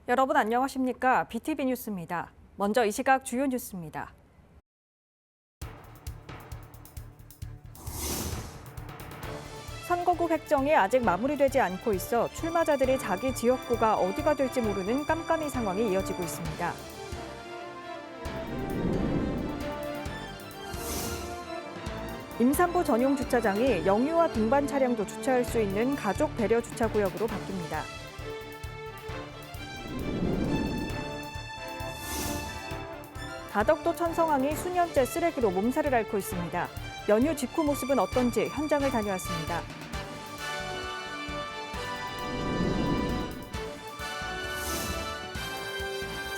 여러분 안녕하십니까? BTV 뉴스입니다. 먼저 이 시각 주요 뉴스입니다. 선거구 획정이 아직 마무리되지 않고 있어 출마자들이 자기 지역구가 어디가 될지 모르는 깜깜이 상황이 이어지고 있습니다. 임산부 전용 주차장이 영유아 동반 차량도 주차할 수 있는 가족 배려 주차구역으로 바뀝니다. 다덕도 천성항이 수년째 쓰레기로 몸살을 앓고 있습니다. 연휴 직후 모습은 어떤지 현장을 다녀왔습니다.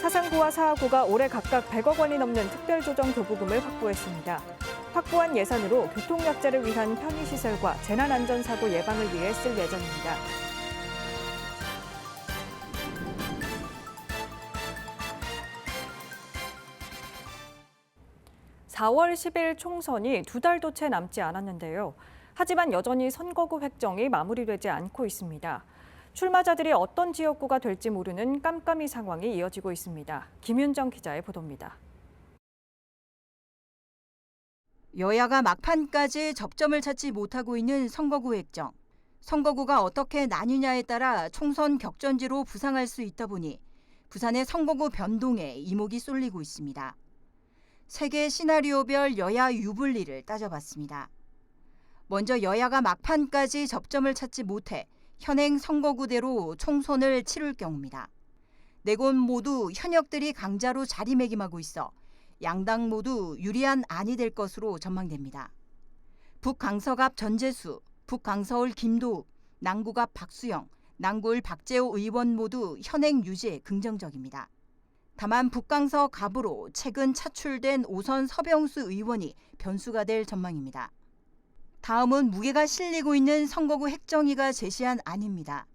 사상구와 사하구가 올해 각각 100억 원이 넘는 특별조정 교부금을 확보했습니다. 확보한 예산으로 교통약자를 위한 편의시설과 재난안전사고 예방을 위해 쓸 예정입니다. (4월 10일) 총선이 2달도 채 남지 않았는데요. 하지만 여전히 선거구 획정이 마무리되지 않고 있습니다. 출마자들이 어떤 지역구가 될지 모르는 깜깜이 상황이 이어지고 있습니다. 김윤정 기자의 보도입니다. 여야가 막판까지 접점을 찾지 못하고 있는 선거구 획정. 선거구가 어떻게 나뉘냐에 따라 총선 격전지로 부상할 수 있다 보니 부산의 선거구 변동에 이목이 쏠리고 있습니다. 세계 시나리오별 여야 유불리를 따져봤습니다. 먼저 여야가 막판까지 접점을 찾지 못해 현행 선거구대로 총선을 치룰 경우입니다. 네 곳 모두 현역들이 강자로 자리매김하고 있어 양당 모두 유리한 안이 될 것으로 전망됩니다. 북강서갑 전재수, 북강서울 김도읍, 남구갑 박수영, 남구을 박재호 의원 모두 현행 유지에 긍정적입니다. 다만 북강서 갑으로 최근 차출된 오선 서병수 의원이 변수가 될 전망입니다. 다음은 무게가 실리고 있는 선거구 획정위가 제시한 안입니다.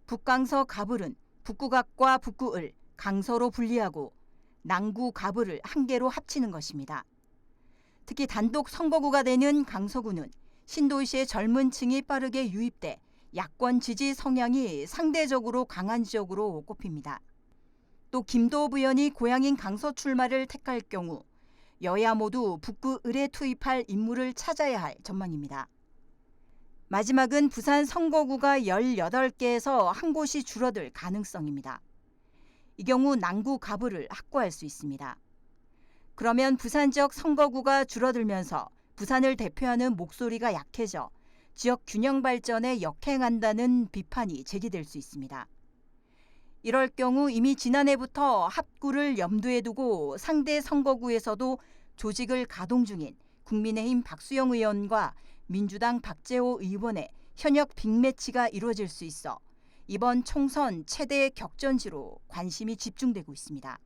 북강서 갑을은 북구갑과 북구을 강서로 분리하고 남구 갑을을 한 개로 합치는 것입니다. 특히 단독 선거구가 되는 강서구는 신도시의 젊은 층이 빠르게 유입돼 야권 지지 성향이 상대적으로 강한 지역으로 꼽힙니다. 또 김도읍 의원이 고향인 강서 출마를 택할 경우 여야 모두 북구 을에 투입할 인물을 찾아야 할 전망입니다. 마지막은 부산 선거구가 18개에서 한 곳이 줄어들 가능성입니다. 이 경우 남구 갑을을 확보할 수 있습니다. 그러면 부산 지역 선거구가 줄어들면서 부산을 대표하는 목소리가 약해져 지역 균형 발전에 역행한다는 비판이 제기될 수 있습니다. 이럴 경우 이미 지난해부터 합구를 염두에 두고 상대 선거구에서도 조직을 가동 중인 국민의힘 박수영 의원과 민주당 박재호 의원의 현역 빅매치가 이루어질 수 있어 이번 총선 최대의 격전지로 관심이 집중되고 있습니다.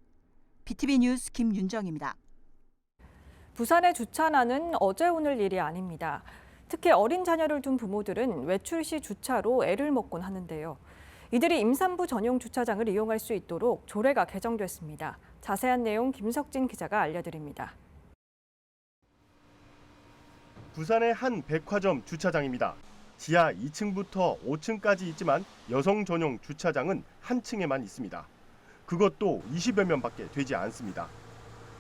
BTV 뉴스 김윤정입니다. 부산의 주차난은 어제 오늘 일이 아닙니다. 특히 어린 자녀를 둔 부모들은 외출 시 주차로 애를 먹곤 하는데요. 이들이 임산부 전용 주차장을 이용할 수 있도록 조례가 개정됐습니다. 자세한 내용 김석진 기자가 알려드립니다. 부산의 한 백화점 주차장입니다. 지하 2층부터 5층까지 있지만 여성 전용 주차장은 한 층에만 있습니다. 그것도 20여 면밖에 되지 않습니다.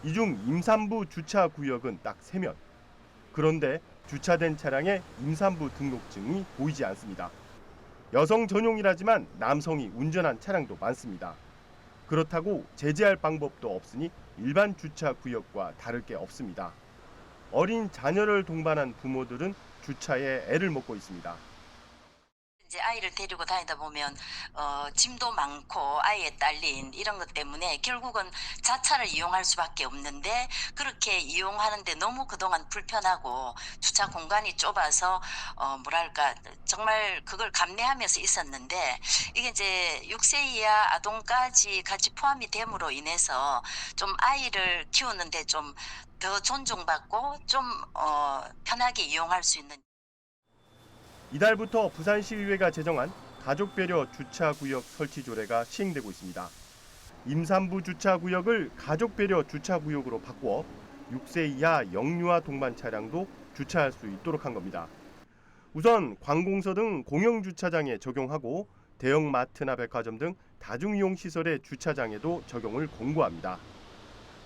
이 중 임산부 주차 구역은 딱 3면. 그런데 주차된 차량에 임산부 등록증이 보이지 않습니다. 여성 전용이라지만 남성이 운전한 차량도 많습니다. 그렇다고 제재할 방법도 없으니 일반 주차 구역과 다를 게 없습니다. 어린 자녀를 동반한 부모들은 주차에 애를 먹고 있습니다. 이제 아이를 데리고 다니다 보면 짐도 많고 아이에 딸린 이런 것 때문에 결국은 자차를 이용할 수밖에 없는데 그렇게 이용하는데 너무 그동안 불편하고 주차 공간이 좁아서 뭐랄까 정말 그걸 감내하면서 있었는데 이게 이제 6세 이하 아동까지 같이 포함이 됨으로 인해서 좀 아이를 키우는데 좀 더 존중받고 좀 편하게 이용할 수 있는. 이달부터 부산시의회가 제정한 가족배려 주차구역 설치 조례가 시행되고 있습니다. 임산부 주차구역을 가족배려 주차구역으로 바꾸어 6세 이하 영유아 동반 차량도 주차할 수 있도록 한 겁니다. 우선 관공서 등 공영주차장에 적용하고 대형마트나 백화점 등 다중이용 시설의 주차장에도 적용을 권고합니다.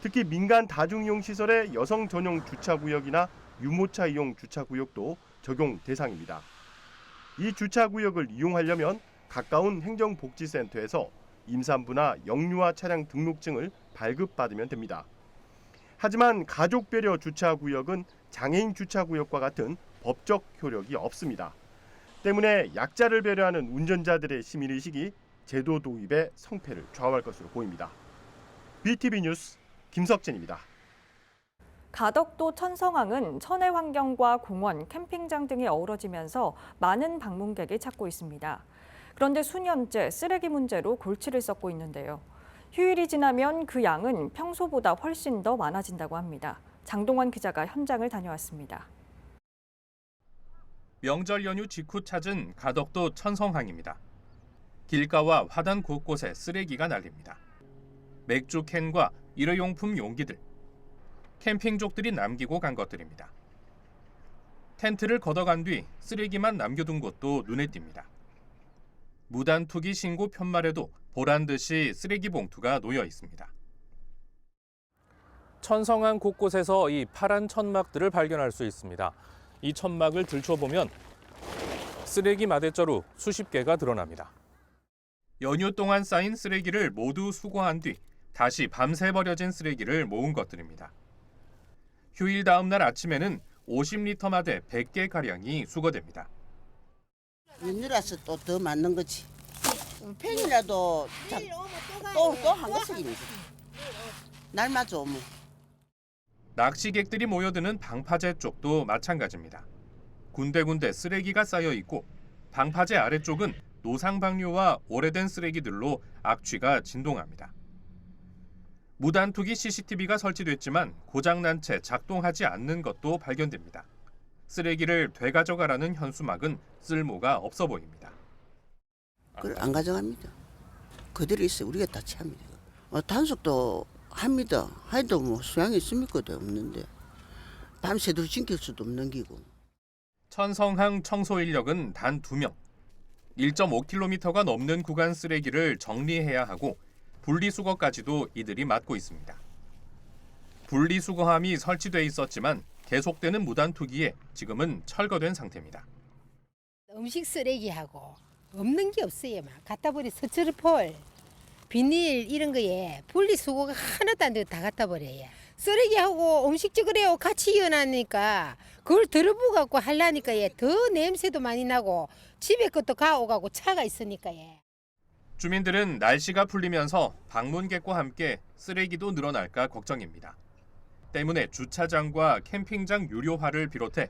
특히 민간 다중이용 시설의 여성 전용 주차구역이나 유모차 이용 주차구역도 적용 대상입니다. 이 주차구역을 이용하려면 가까운 행정복지센터에서 임산부나 영유아 차량 등록증을 발급받으면 됩니다. 하지만 가족배려 주차구역은 장애인 주차구역과 같은 법적 효력이 없습니다. 때문에 약자를 배려하는 운전자들의 시민의식이 제도 도입의 성패를 좌우할 것으로 보입니다. BTV 뉴스 김석진입니다. 가덕도 천성항은 천혜 환경과 공원, 캠핑장 등이 어우러지면서 많은 방문객이 찾고 있습니다. 그런데 수년째 쓰레기 문제로 골치를 썩고 있는데요. 휴일이 지나면 그 양은 평소보다 훨씬 더 많아진다고 합니다. 장동원 기자가 현장을 다녀왔습니다. 명절 연휴 직후 찾은 가덕도 천성항입니다. 길가와 화단 곳곳에 쓰레기가 날립니다. 맥주 캔과 일회용품 용기들, 캠핑족들이 남기고 간 것들입니다. 텐트를 걷어간 뒤 쓰레기만 남겨둔 곳도 눈에 띕니다. 무단 투기 신고 편말에도 보란 듯이 쓰레기 봉투가 놓여 있습니다. 천성항 곳곳에서 이 파란 천막들을 발견할 수 있습니다. 이 천막을 들춰보면 쓰레기 마대자루 수십 개가 드러납니다. 연휴 동안 쌓인 쓰레기를 모두 수거한 뒤 다시 밤새 버려진 쓰레기를 모은 것들입니다. 휴일 다음 날 아침에는 50리터마다 100개가량이 수거됩니다. 연휴라서 또 더 맞는 거지. 팬이라도 또 한 것씩입니다. 날마다 오면. 낚시객들이 모여드는 방파제 쪽도 마찬가지입니다. 군데군데 쓰레기가 쌓여 있고 방파제 아래쪽은 노상방류와 오래된 쓰레기들로 악취가 진동합니다. 무단 투기 CCTV가 설치됐지만 고장난 채 작동하지 않는 것도 발견됩니다. 쓰레기를 되가져가라는 현수막은 쓸모가 없어 보입니다. 그걸 안 가져갑니다. 그대로 있어요. 우리가 다 취합니다. 단속도 합니다. 해도 뭐 소양이 있습니까? 없는데 밤새도록 지킬 수도 없는 기고. 천성항 청소 인력은 단 2명. 1.5km가 넘는 구간 쓰레기를 정리해야 하고 분리수거까지도 이들이 맡고 있습니다. 분리수거함이 설치돼 있었지만 계속되는 무단 투기에 지금은 철거된 상태입니다. 음식 쓰레기하고 없는 게 없어요. 막 갖다 버리 스티로폴, 비닐 이런 거에 분리수거가 하나도 안 되고 다 갖다 버려요. 쓰레기하고 음식지 그래요 같이 이어나니까 그걸 들어보고 갖고 하려니까 더 냄새도 많이 나고 집에 것도 가오가고 차가 있으니까. 주민들은 날씨가 풀리면서 방문객과 함께 쓰레기도 늘어날까 걱정입니다. 때문에 주차장과 캠핑장 유료화를 비롯해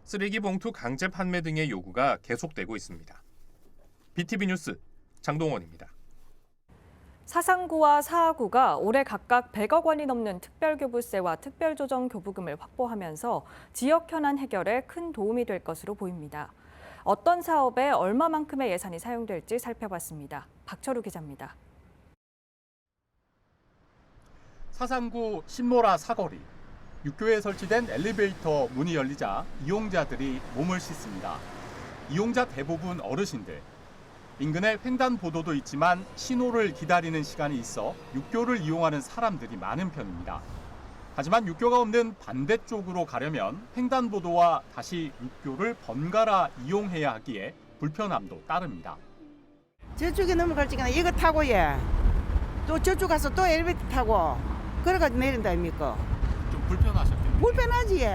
쓰레기 봉투 강제 판매 등의 요구가 계속되고 있습니다. BTV 뉴스 장동원입니다. 사상구와 사하구가 올해 각각 100억 원이 넘는 특별교부세와 특별조정교부금을 확보하면서 지역 현안 해결에 큰 도움이 될 것으로 보입니다. 어떤 사업에 얼마만큼의 예산이 사용될지 살펴봤습니다. 박철우 기자입니다. 사상구 신모라 사거리. 육교에 설치된 엘리베이터 문이 열리자 이용자들이 몸을 씻습니다. 이용자 대부분 어르신들. 인근에 횡단보도도 있지만 신호를 기다리는 시간이 있어 육교를 이용하는 사람들이 많은 편입니다. 하지만 육교가 없는 반대쪽으로 가려면 횡단보도와 다시 육교를 번갈아 이용해야 하기에 불편함도 따릅니다. 저쪽에 넘어갈 적에는 이거 타고 또 저쪽 가서 또 엘리베이터 타고 그래가지고 내린다 아닙니까? 좀 불편하셨겠네요. 불편하지.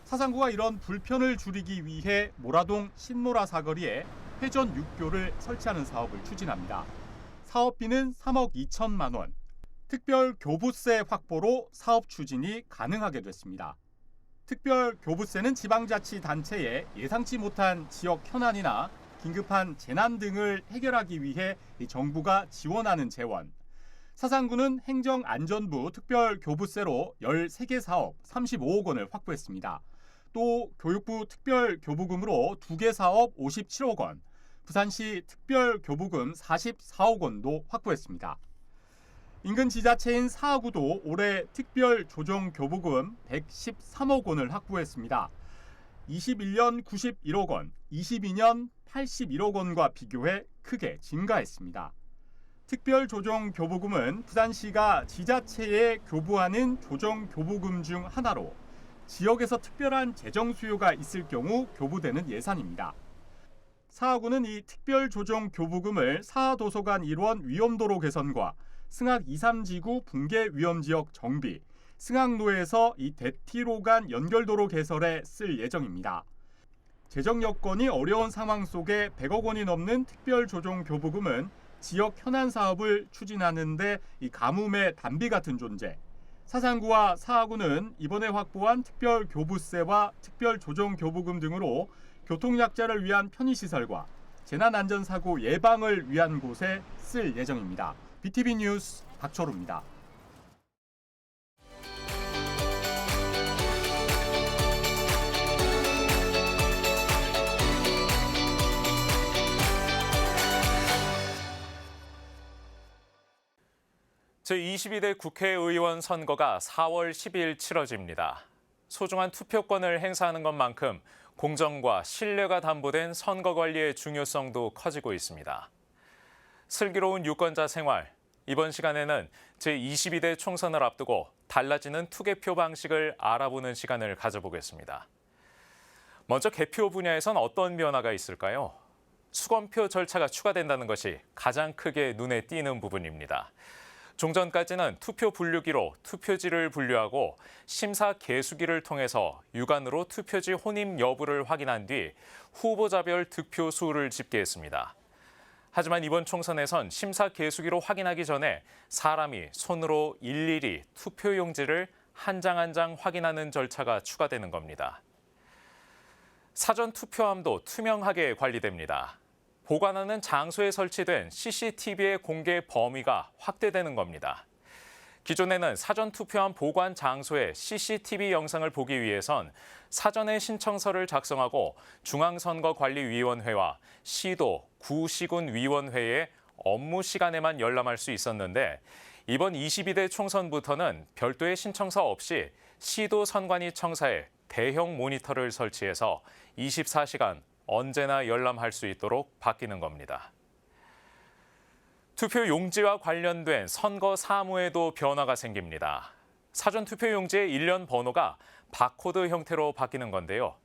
사상구가 이런 불편을 줄이기 위해 모라동 신모라 사거리에 회전 육교를 설치하는 사업을 추진합니다. 사업비는 3억 2천만 원. 특별 교부세 확보로 사업 추진이 가능하게 됐습니다. 특별 교부세는 지방자치단체에 예상치 못한 지역 현안이나 긴급한 재난 등을 해결하기 위해 정부가 지원하는 재원. 사상구는 행정안전부 특별 교부세로 13개 사업 35억 원을 확보했습니다. 또 교육부 특별 교부금으로 2개 사업 57억 원, 부산시 특별 교부금 44억 원도 확보했습니다. 인근 지자체인 사하구도 올해 특별 조정 교부금 113억 원을 확보했습니다. 21년 91억 원, 22년 81억 원과 비교해 크게 증가했습니다. 특별조정교부금은 부산시가 지자체에 교부하는 조정교부금 중 하나로 지역에서 특별한 재정 수요가 있을 경우 교부되는 예산입니다. 사하구는 이 특별조정교부금을 사하도서관 일원 위험도로 개선과 승학 2, 3지구 붕괴 위험지역 정비, 승학로에서 이 대티로 간 연결도로 개설에 쓸 예정입니다. 재정 여건이 어려운 상황 속에 100억 원이 넘는 특별조정교부금은 지역 현안 사업을 추진하는 데 이 가뭄의 단비 같은 존재. 사상구와 사하구는 이번에 확보한 특별교부세와 특별조정교부금 등으로 교통약자를 위한 편의시설과 재난안전사고 예방을 위한 곳에 쓸 예정입니다. BTV 뉴스 박철우입니다. 제22대 국회의원 선거가 4월 10일 치러집니다. 소중한 투표권을 행사하는 것만큼 공정과 신뢰가 담보된 선거 관리의 중요성도 커지고 있습니다. 슬기로운 유권자 생활, 이번 시간에는 제22대 총선을 앞두고 달라지는 투개표 방식을 알아보는 시간을 가져보겠습니다. 먼저 개표 분야에선 어떤 변화가 있을까요? 수검표 절차가 추가된다는 것이 가장 크게 눈에 띄는 부분입니다. 종전까지는 투표 분류기로 투표지를 분류하고 심사 개수기를 통해서 육안으로 투표지 혼입 여부를 확인한 뒤 후보자별 득표 수를 집계했습니다. 하지만 이번 총선에선 심사 개수기로 확인하기 전에 사람이 손으로 일일이 투표용지를 한 장 한 장 확인하는 절차가 추가되는 겁니다. 사전 투표함도 투명하게 관리됩니다. 보관하는 장소에 설치된 CCTV의 공개 범위가 확대되는 겁니다. 기존에는 사전 투표함 보관 장소의 CCTV 영상을 보기 위해선 사전에 신청서를 작성하고 중앙선거관리위원회와 시도, 구시군위원회의 업무 시간에만 열람할 수 있었는데 이번 22대 총선부터는 별도의 신청서 없이 시도 선관위 청사에 대형 모니터를 설치해서 24시간 언제나 열람할 수 있도록 바뀌는 겁니다. 투표 용지와 관련된 선거 사무에도 변화가 생깁니다. 사전 투표 용지의 일련 번호가 바코드 형태로 바뀌는 건데요.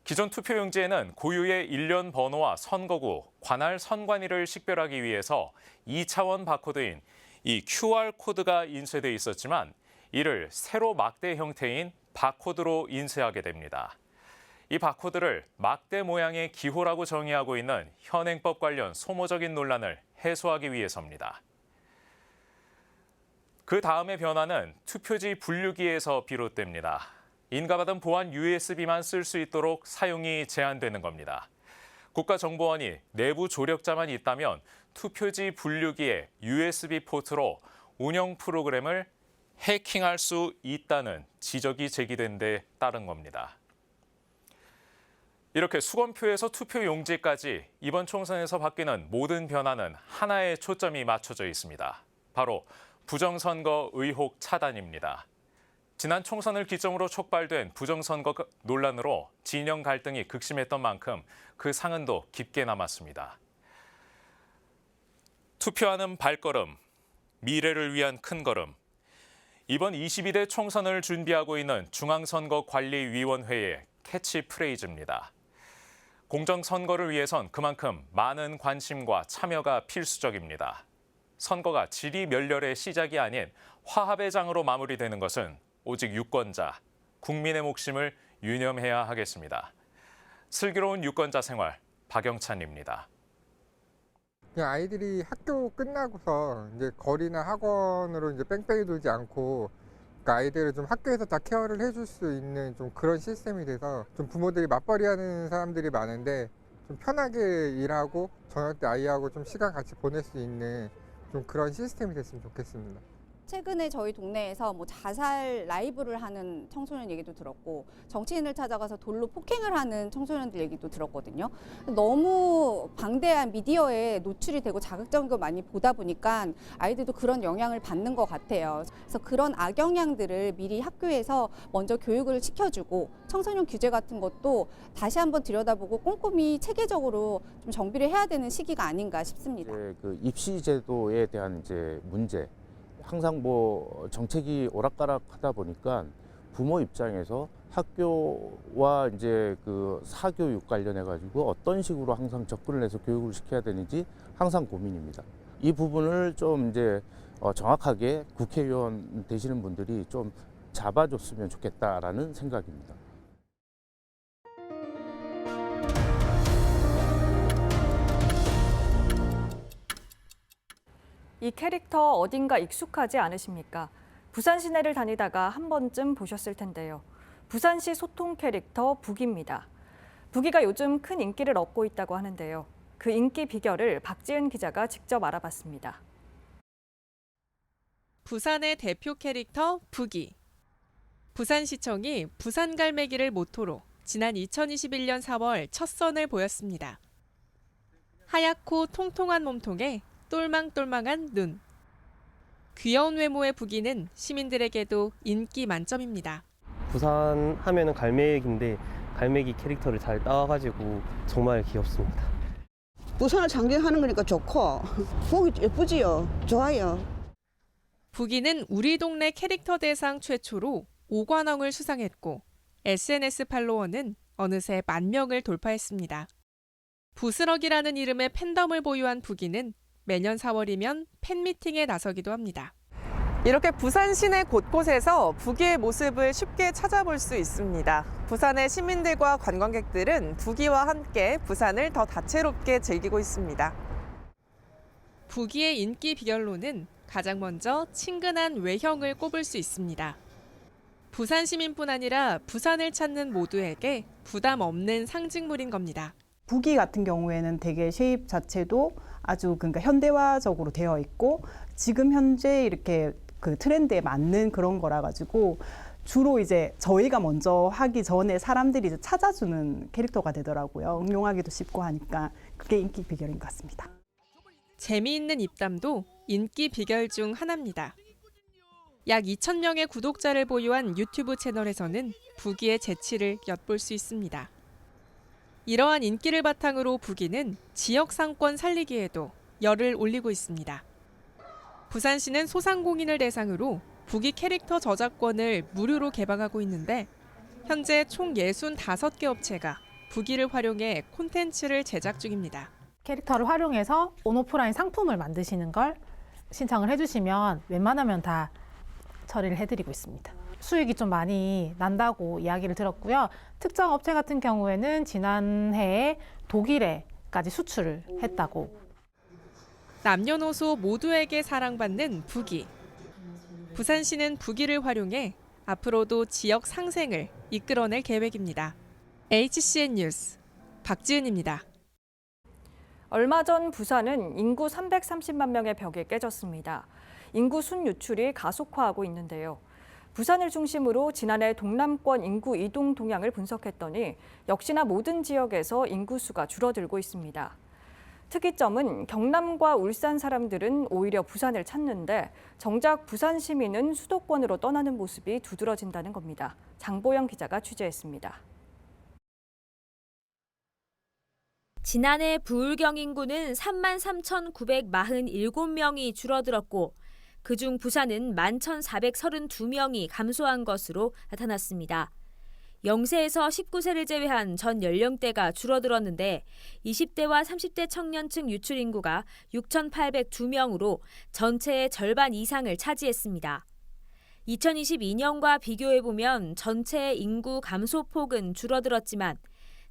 기존 투표 용지에는 고유의 일련 번호와 선거구, 관할 선관위를 식별하기 위해서 2차원 바코드인 이 QR코드가 인쇄돼 있었지만 이를 세로 막대 형태인 바코드로 인쇄하게 됩니다. 이 바코드를 막대 모양의 기호라고 정의하고 있는 현행법 관련 소모적인 논란을 해소하기 위해서입니다. 그 다음의 변화는 투표지 분류기에서 비롯됩니다. 인가받은 보안 USB만 쓸 수 있도록 사용이 제한되는 겁니다. 국가정보원이 내부 조력자만 있다면 투표지 분류기에 USB 포트로 운영 프로그램을 해킹할 수 있다는 지적이 제기된 데 따른 겁니다. 이렇게 수검표에서 투표 용지까지 이번 총선에서 바뀌는 모든 변화는 하나에 초점이 맞춰져 있습니다. 바로 부정선거 의혹 차단입니다. 지난 총선을 기점으로 촉발된 부정선거 논란으로 진영 갈등이 극심했던 만큼 그 상흔도 깊게 남았습니다. 투표하는 발걸음, 미래를 위한 큰 걸음. 이번 22대 총선을 준비하고 있는 중앙선거관리위원회의 캐치프레이즈입니다. 공정선거를 위해선 그만큼 많은 관심과 참여가 필수적입니다. 선거가 지리멸렬의 시작이 아닌 화합의 장으로 마무리되는 것은 오직 유권자, 국민의 몫임을 유념해야 하겠습니다. 슬기로운 유권자 생활, 박영찬입니다. 그냥 아이들이 학교 끝나고서 이제 거리나 학원으로 이제 뺑뺑이 돌지 않고 아이들을 좀 학교에서 다 케어를 해줄 수 있는 좀 그런 시스템이 돼서 좀 부모들이 맞벌이하는 사람들이 많은데 좀 편하게 일하고 저녁 때 아이하고 좀 시간 같이 보낼 수 있는 좀 그런 시스템이 됐으면 좋겠습니다. 최근에 저희 동네에서 뭐 자살 라이브를 하는 청소년 얘기도 들었고 정치인을 찾아가서 돌로 폭행을 하는 청소년들 얘기도 들었거든요. 너무 방대한 미디어에 노출이 되고 자극적인 걸 많이 보다 보니까 아이들도 그런 영향을 받는 것 같아요. 그래서 그런 악영향들을 미리 학교에서 먼저 교육을 시켜주고 청소년 규제 같은 것도 다시 한번 들여다보고 꼼꼼히 체계적으로 좀 정비를 해야 되는 시기가 아닌가 싶습니다. 그 입시 제도에 대한 이제 문제. 항상 뭐 정책이 오락가락하다 보니까 부모 입장에서 학교와 이제 그 사교육 관련해 가지고 어떤 식으로 항상 접근을 해서 교육을 시켜야 되는지 항상 고민입니다. 이 부분을 좀 이제 정확하게 국회의원 되시는 분들이 좀 잡아줬으면 좋겠다라는 생각입니다. 이 캐릭터 어딘가 익숙하지 않으십니까? 부산 시내를 다니다가 한 번쯤 보셨을 텐데요. 부산시 소통 캐릭터 부기입니다. 부기가 요즘 큰 인기를 얻고 있다고 하는데요. 그 인기 비결을 박지은 기자가 직접 알아봤습니다. 부산의 대표 캐릭터 부기. 부산시청이 부산갈매기를 모토로 지난 2021년 4월 첫 선을 보였습니다. 하얗고 통통한 몸통에 똘망똘망한 눈. 귀여운 외모의 부기는 시민들에게도 인기 만점입니다. 부산 하면은 갈매기인데 갈매기 캐릭터를 잘 따와가지고 정말 귀엽습니다. 부산을 상징하는 거니까 좋고 보기 예쁘지요. 좋아요. 부기는 우리 동네 캐릭터 대상 최초로 5관왕을 수상했고 SNS 팔로워는 어느새 10,000명을 돌파했습니다. 부스럭이라는 이름의 팬덤을 보유한 부기는 매년 4월이면 팬미팅에 나서기도 합니다. 이렇게 부산 시내 곳곳에서 부기의 모습을 쉽게 찾아볼 수 있습니다. 부산의 시민들과 관광객들은 부기와 함께 부산을 더 다채롭게 즐기고 있습니다. 부기의 인기 비결로는 가장 먼저 친근한 외형을 꼽을 수 있습니다. 부산 시민뿐 아니라 부산을 찾는 모두에게 부담 없는 상징물인 겁니다. 부기 같은 경우에는 되게 쉐입 자체도 아주 그러니까 현대화적으로 되어 있고 지금 현재 이렇게 그 트렌드에 맞는 그런 거라 가지고 주로 이제 저희가 먼저 하기 전에 사람들이 이제 찾아주는 캐릭터가 되더라고요. 응용하기도 쉽고 하니까 그게 인기 비결인 것 같습니다. 재미있는 입담도 인기 비결 중 하나입니다. 약 2,000명의 구독자를 보유한 유튜브 채널에서는 부기의 재치를 엿볼 수 있습니다. 이러한 인기를 바탕으로 부기는 지역 상권 살리기에도 열을 올리고 있습니다. 부산시는 소상공인을 대상으로 부기 캐릭터 저작권을 무료로 개방하고 있는데 현재 총 65개 업체가 부기를 활용해 콘텐츠를 제작 중입니다. 캐릭터를 활용해서 온오프라인 상품을 만드시는 걸 신청을 해주시면 웬만하면 다 처리를 해드리고 있습니다. 수익이 좀 많이 난다고 이야기를 들었고요. 특정 업체 같은 경우에는 지난해에 독일에까지 수출을 했다고. 남녀노소 모두에게 사랑받는 부기. 부산시는 부기를 활용해 앞으로도 지역 상생을 이끌어낼 계획입니다. HCN 뉴스 박지은입니다. 얼마 전 부산은 인구 330만 명의 벽이 깨졌습니다. 인구 순유출이 가속화하고 있는데요. 부산을 중심으로 지난해 동남권 인구 이동 동향을 분석했더니 역시나 모든 지역에서 인구수가 줄어들고 있습니다. 특이점은 경남과 울산 사람들은 오히려 부산을 찾는데 정작 부산 시민은 수도권으로 떠나는 모습이 두드러진다는 겁니다. 장보영 기자가 취재했습니다. 지난해 부울경 인구는 33,947명이 줄어들었고 그중 부산은 11,432명이 감소한 것으로 나타났습니다. 0세에서 19세를 제외한 전 연령대가 줄어들었는데 20대와 30대 청년층 유출 인구가 6,802명으로 전체의 절반 이상을 차지했습니다. 2022년과 비교해보면 전체의 인구 감소폭은 줄어들었지만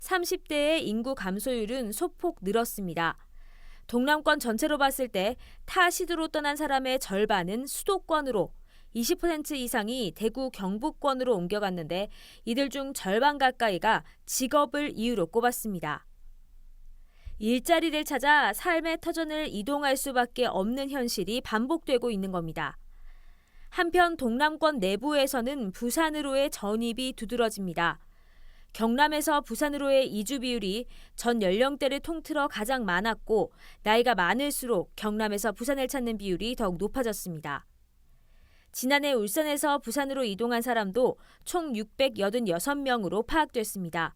30대의 인구 감소율은 소폭 늘었습니다. 동남권 전체로 봤을 때 타 시도로 떠난 사람의 절반은 수도권으로 20% 이상이 대구 경북권으로 옮겨갔는데 이들 중 절반 가까이가 직업을 이유로 꼽았습니다. 일자리를 찾아 삶의 터전을 이동할 수밖에 없는 현실이 반복되고 있는 겁니다. 한편 동남권 내부에서는 부산으로의 전입이 두드러집니다. 경남에서 부산으로의 이주 비율이 전 연령대를 통틀어 가장 많았고 나이가 많을수록 경남에서 부산을 찾는 비율이 더욱 높아졌습니다. 지난해 울산에서 부산으로 이동한 사람도 총 686명으로 파악됐습니다.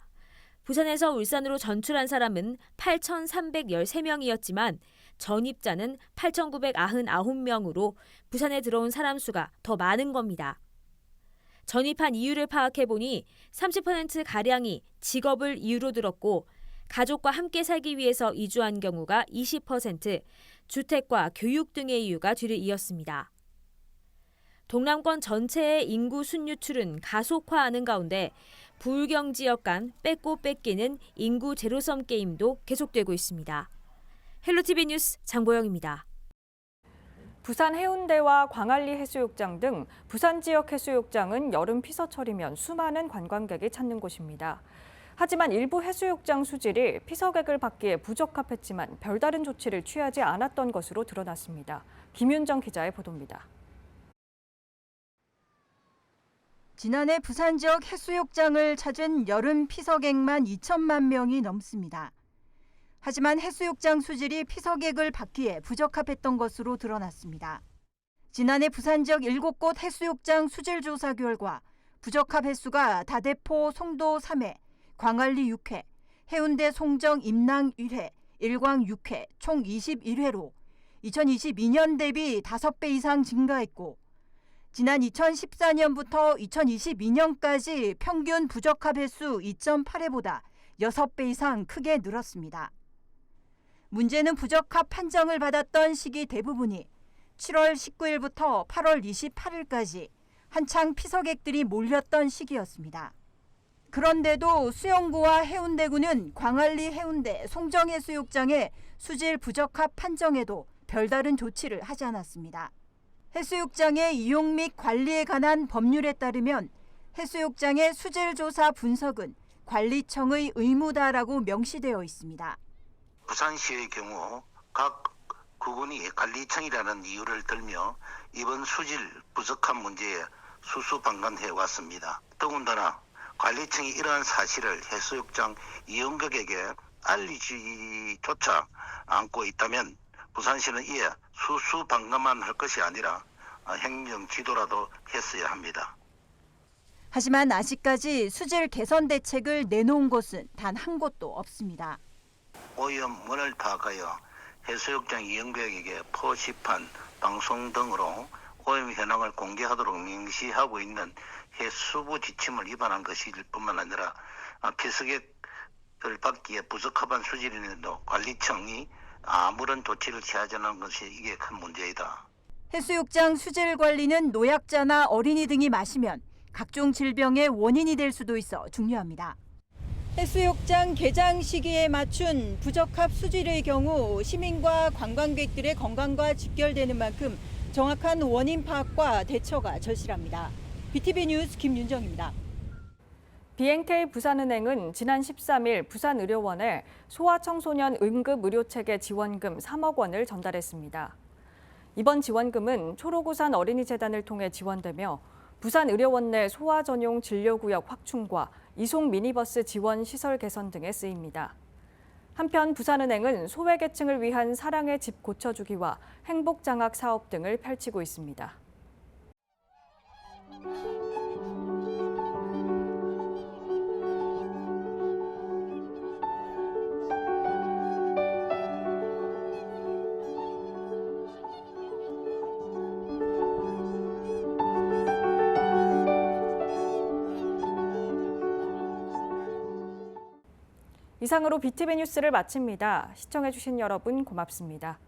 부산에서 울산으로 전출한 사람은 8,313명이었지만 전입자는 8,999명으로 부산에 들어온 사람 수가 더 많은 겁니다. 전입한 이유를 파악해보니 30%가량이 직업을 이유로 들었고 가족과 함께 살기 위해서 이주한 경우가 20%, 주택과 교육 등의 이유가 뒤를 이었습니다. 동남권 전체의 인구 순유출은 가속화하는 가운데 부울경 지역 간 뺏고 뺏기는 인구 제로섬 게임도 계속되고 있습니다. 헬로티비 뉴스 장보영입니다. 부산 해운대와 광안리 해수욕장 등 부산 지역 해수욕장은 여름 피서철이면 수많은 관광객이 찾는 곳입니다. 하지만 일부 해수욕장 수질이 피서객을 받기에 부적합했지만 별다른 조치를 취하지 않았던 것으로 드러났습니다. 김윤정 기자의 보도입니다. 지난해 부산 지역 해수욕장을 찾은 여름 피서객만 2천만 명이 넘습니다. 하지만 해수욕장 수질이 피서객을 받기에 부적합했던 것으로 드러났습니다. 지난해 부산 지역 7곳 해수욕장 수질 조사 결과 부적합 횟수가 다대포 송도 3회, 광안리 6회, 해운대 송정 임랑 1회, 일광 6회 총 21회로 2022년 대비 5배 이상 증가했고 지난 2014년부터 2022년까지 평균 부적합 횟수 2.8회보다 6배 이상 크게 늘었습니다. 문제는 부적합 판정을 받았던 시기 대부분이 7월 19일부터 8월 28일까지 한창 피서객들이 몰렸던 시기였습니다. 그런데도 수영구와 해운대구는 광안리 해운대 송정해수욕장의 수질 부적합 판정에도 별다른 조치를 하지 않았습니다. 해수욕장의 이용 및 관리에 관한 법률에 따르면 해수욕장의 수질 조사 분석은 관리청의 의무다라고 명시되어 있습니다. 부산시의 경우 각 구군이 관리청이라는 이유를 들며 이번 수질 부족한 문제에 수수방관해 왔습니다. 더군다나 관리청이 이러한 사실을 해수욕장 이용객에게 알리지조차 않고 있다면 부산시는 이에 수수방관만 할 것이 아니라 행정 지도라도 했어야 합니다. 하지만 아직까지 수질 개선 대책을 내놓은 곳은 단 한 곳도 없습니다. 오염원을 파악하여 해수욕장 이용객에게 포집한 방송 등으로 오염 현황을 공개하도록 명시하고 있는 해수부 지침을 위반한 것일 뿐만 아니라 피서객을 받기에 부적합한 수질인데도 관리청이 아무런 조치를 취하지 않은 것이 이게 큰 문제이다. 해수욕장 수질 관리는 노약자나 어린이 등이 마시면 각종 질병의 원인이 될 수도 있어 중요합니다. 해수욕장 개장 시기에 맞춘 부적합 수질의 경우 시민과 관광객들의 건강과 직결되는 만큼 정확한 원인 파악과 대처가 절실합니다. BTV 뉴스 김윤정입니다. BNK 부산은행은 지난 13일 부산의료원에 소아청소년 응급의료체계 지원금 3억 원을 전달했습니다. 이번 지원금은 초록우산 어린이재단을 통해 지원되며 부산의료원 내 소아 전용 진료구역 확충과 이송 미니버스 지원 시설 개선 등에 쓰입니다. 한편 부산은행은 소외계층을 위한 사랑의 집 고쳐주기와 행복장학 사업 등을 펼치고 있습니다. 이상으로 BTV 뉴스를 마칩니다. 시청해주신 여러분 고맙습니다.